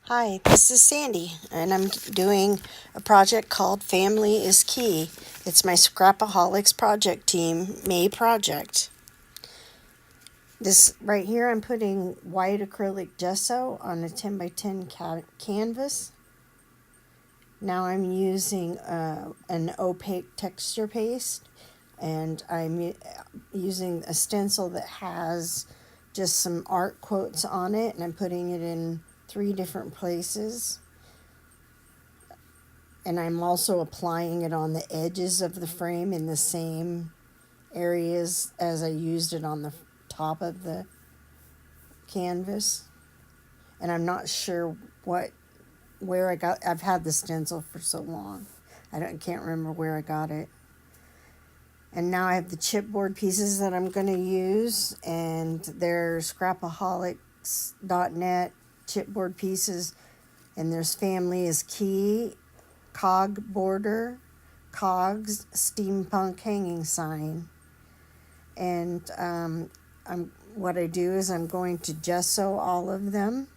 Hi, this is Sandy, and I'm doing a project called Family is Key. It's my Scrapaholics project team May project. This right here, I'm putting white acrylic gesso on a 10 by 10 canvas. Now I'm using an opaque texture paste, and I'm using a stencil that has just some art quotes on it, and I'm putting it in 3 different places. And I'm also applying it on the edges of the frame in the same areas as I used it on the top of the canvas. And I'm not sure where I got. I've had the stencil for so long, can't remember where I got it. And now I have the chipboard pieces that I'm going to use, and they're scrapaholics.net chipboard pieces. And there's Family is Key, Cog border, Cogs, Steampunk hanging sign. And what I do is I'm going to gesso all of them.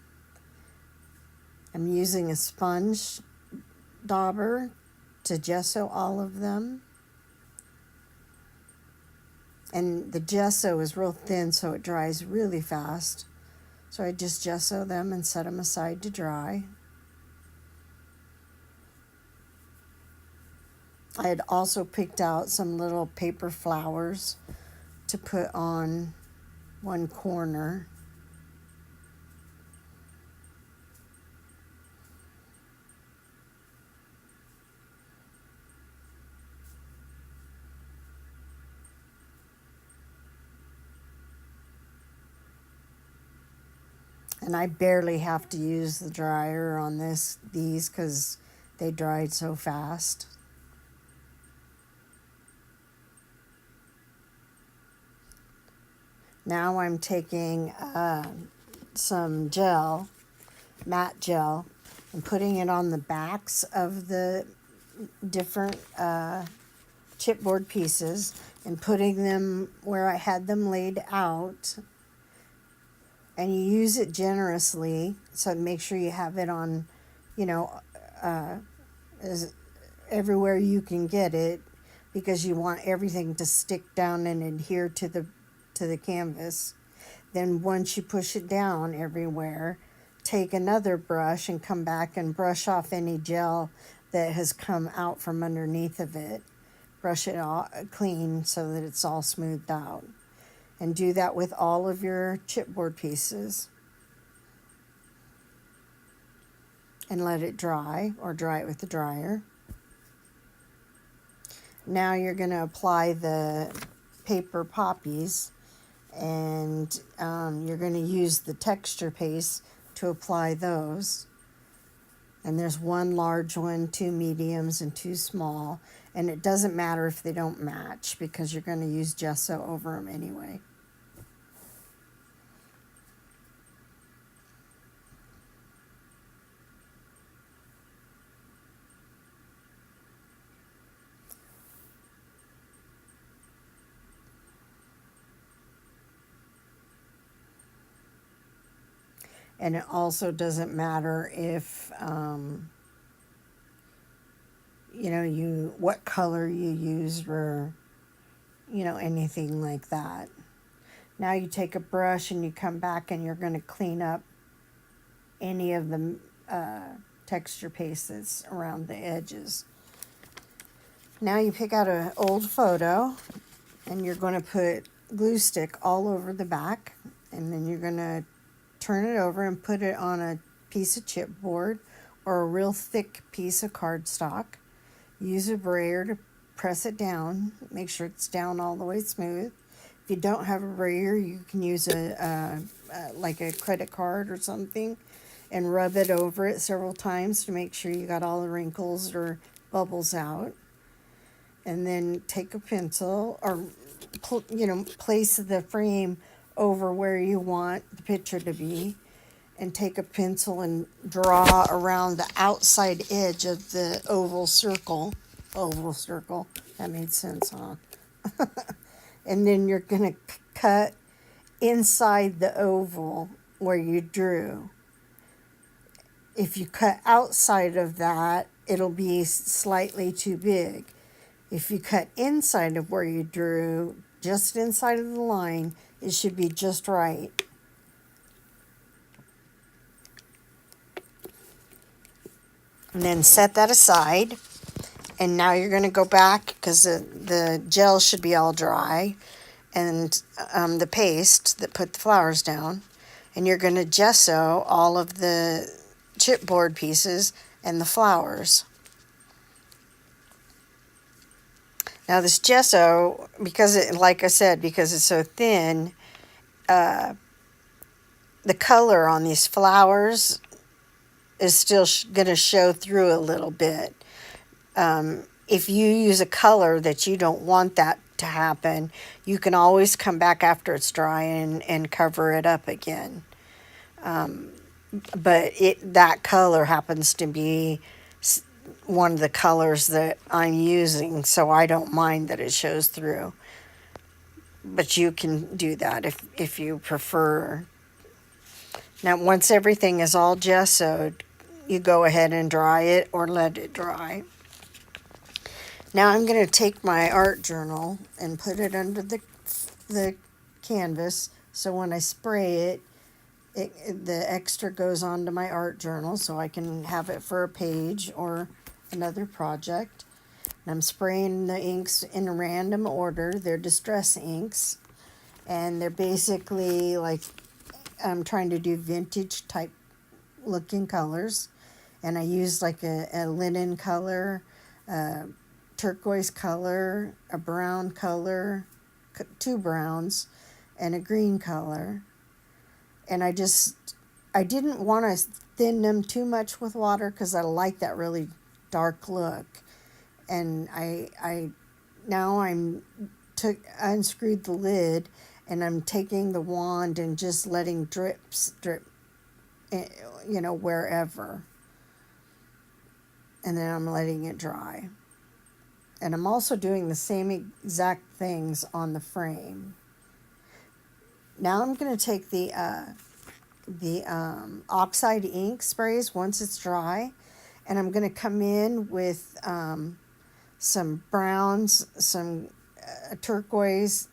I'm using a sponge dauber to gesso all of them. And the gesso is real thin, so it dries really fast. So I just gesso them and set them aside to dry. I had also picked out some little paper flowers to put on one corner. And I barely have to use the dryer on these because they dried so fast. Now I'm taking some gel, matte gel, and putting it on the backs of the different chipboard pieces and putting them where I had them laid out. And you use it generously, so make sure you have it on, as everywhere you can get it, because you want everything to stick down and adhere to the canvas. Then once you push it down everywhere, take another brush and come back and brush off any gel that has come out from underneath of it. Brush it all clean so that it's all smoothed out. And do that with all of your chipboard pieces. And let it dry, or dry it with the dryer. Now you're going to apply the paper poppies, and you're going to use the texture paste to apply those. And there's 1 large one, 2 mediums, and 2 small. And it doesn't matter if they don't match because you're going to use gesso over them anyway. And it also doesn't matter if, what color you use or, anything like that. Now you take a brush and you come back and you're going to clean up any of the texture pastes around the edges. Now you pick out an old photo and you're going to put glue stick all over the back, and then you're going to turn it over and put it on a piece of chipboard or a real thick piece of cardstock. Use a brayer to press it down. Make sure it's down all the way smooth. If you don't have a brayer, you can use like a credit card or something and rub it over it several times to make sure you got all the wrinkles or bubbles out. And then take a pencil or place the frame over where you want the picture to be, and take a pencil and draw around the outside edge of the oval circle. That made sense, huh? And then you're going to cut inside the oval where you drew. if you cut outside of that, it'll be slightly too big. If you cut inside of where you drew, just inside of the line, it should be just right. And then set that aside. And now you're going to go back, because the gel should be all dry, and the paste that put the flowers down. And you're going to gesso all of the chipboard pieces and the flowers. Now this gesso, because it, like I said, because it's so thin, the color on these flowers is still going to show through a little bit. If you use a color that you don't want that to happen, you can always come back after it's dry and cover it up again. But that color happens to be one of the colors that I'm using, so I don't mind that it shows through. But you can do that if you prefer. Now, once everything is all gessoed, you go ahead and dry it or let it dry. Now I'm going to take my art journal and put it under the canvas, so when I spray it, the extra goes onto my art journal, so I can have it for a page or another project. And I'm spraying the inks in a random order. They're distress inks, and they're basically like, I'm trying to do vintage type looking colors. And I use like a linen color, turquoise color, a brown color, 2 browns, and a green color. And I didn't want to thin them too much with water, because I like that really dark look. And now unscrewed the lid, and I'm taking the wand and just letting drips drip, wherever. And then I'm letting it dry. And I'm also doing the same exact things on the frame. Now I'm going to take the oxide ink sprays once it's dry, and I'm going to come in with some browns, some turquoise,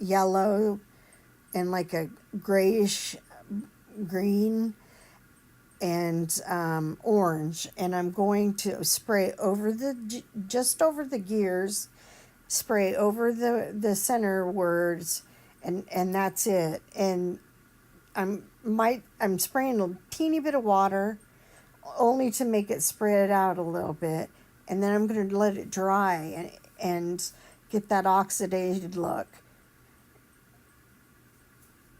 yellow, and like a grayish green, and orange, and I'm going to spray over just over the gears, spray over the center words, and that's it. And I'm spraying a teeny bit of water, only to make it spread out a little bit, and then I'm going to let it dry and get that oxidated look.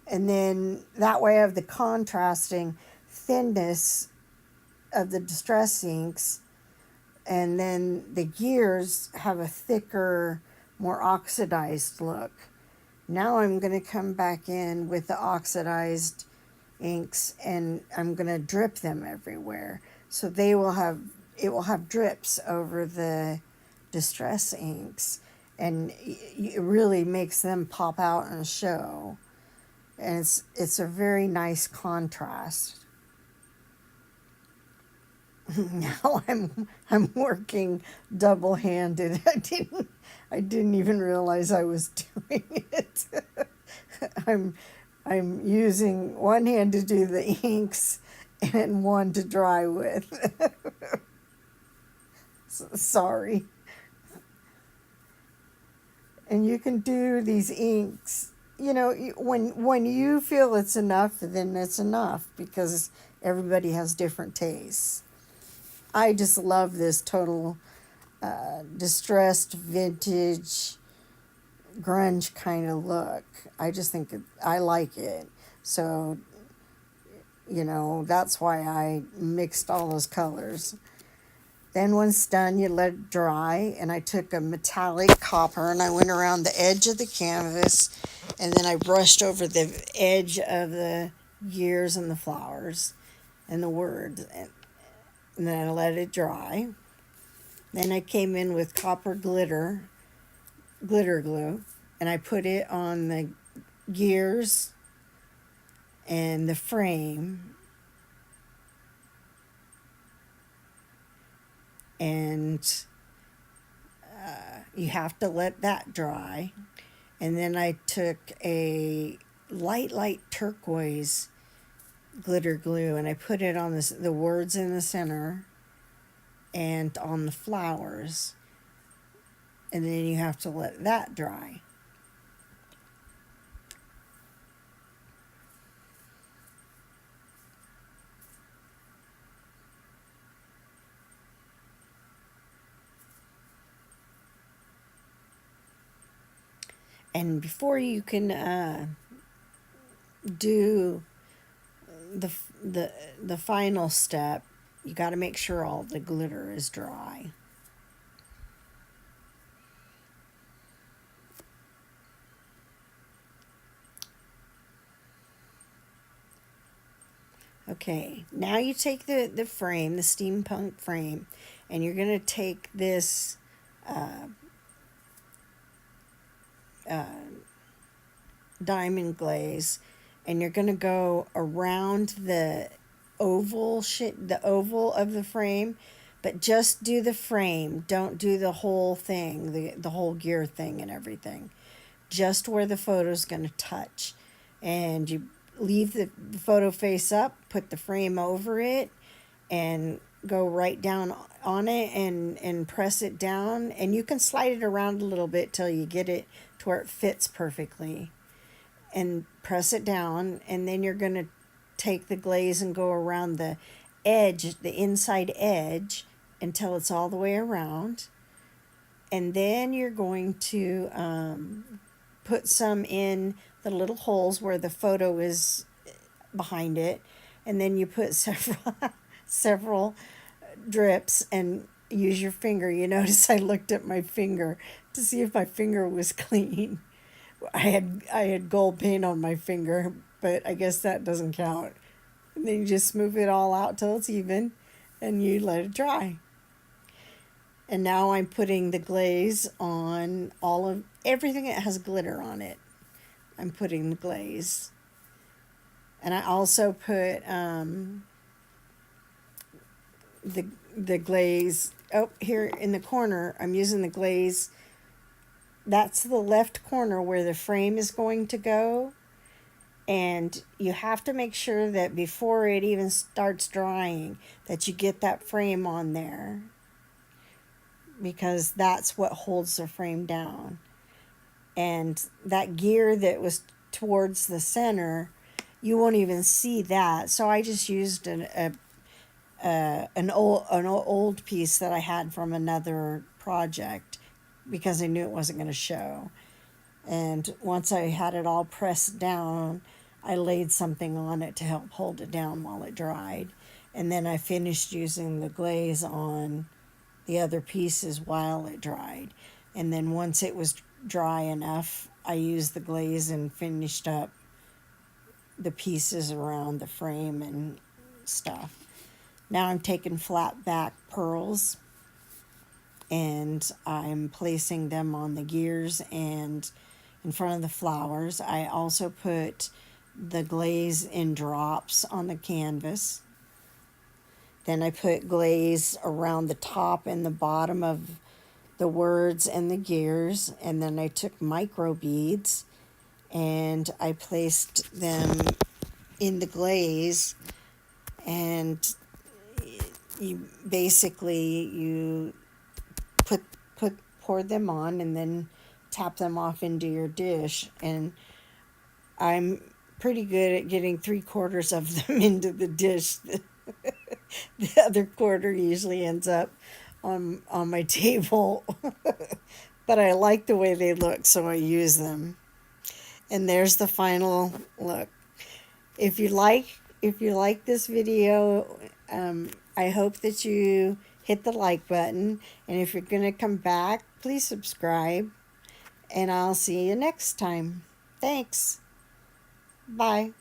And then that way I have the contrasting thinness of the distress inks, and then the gears have a thicker, more oxidized look. Now I'm going to come back in with the oxidized inks, and I'm going to drip them everywhere, so it will have drips over the distress inks, and it really makes them pop out and show. And it's a very nice contrast. Now I'm working double-handed. I didn't even realize I was doing it. I'm using one hand to do the inks and one to dry with. Sorry. And you can do these inks, when you feel it's enough, then it's enough, because everybody has different tastes. I just love this total distressed vintage grunge kind of look. I just think I like it. So, that's why I mixed all those colors. Then when it's done, you let it dry, and I took a metallic copper and I went around the edge of the canvas, and then I brushed over the edge of the gears and the flowers and the words, and then I let it dry. Then I came in with copper glitter glue, and I put it on the gears and the frame, and you have to let that dry. And then I took a light turquoise glitter glue and I put it on the words in the center and on the flowers. And then you have to let that dry. And before you can do the final step, you got to make sure all the glitter is dry. Okay, now you take the frame, the steampunk frame, and you're going to take this diamond glaze, and you're going to go around the oval of the frame, but just do the frame. Don't do the whole thing, the whole gear thing and everything. Just where the photo's going to touch. And you leave the photo face up, put the frame over it, and go right down on it and press it down. And you can slide it around a little bit till you get it to where it fits perfectly. And press it down, and then you're going to take the glaze and go around the edge, the inside edge, until it's all the way around. And then you're going to put some in the little holes where the photo is behind it, and then you put several drips and use your finger. You notice I looked at my finger to see if my finger was clean. I had gold paint on my finger, but I guess that doesn't count. And then you just smooth it all out till it's even, and you let it dry. And now I'm putting the glaze on everything that has glitter on it. I'm putting the glaze. And I also put the glaze, here in the corner, I'm using the glaze. That's the left corner where the frame is going to go. And you have to make sure that before it even starts drying, that you get that frame on there. Because that's what holds the frame down. And that gear that was towards the center, you won't even see that. So I just used an old piece that I had from another project, because I knew it wasn't going to show. And once I had it all pressed down, I laid something on it to help hold it down while it dried. And then I finished using the glaze on the other pieces while it dried. And then once it was dry enough, I used the glaze and finished up the pieces around the frame and stuff. Now I'm taking flat back pearls and I'm placing them on the gears and in front of the flowers. I also put the glaze in drops on the canvas. Then I put glaze around the top and the bottom of the words and the gears. And then I took micro beads and I placed them in the glaze, and you pour them on and then tap them off into your dish. And I'm pretty good at getting 3/4 of them into the dish. The other quarter usually ends up on my table. But I like the way they look, so I use them. And there's the final look. If you like this video, I hope that you hit the like button. And if you're going to come back, please subscribe. And I'll see you next time. Thanks. Bye.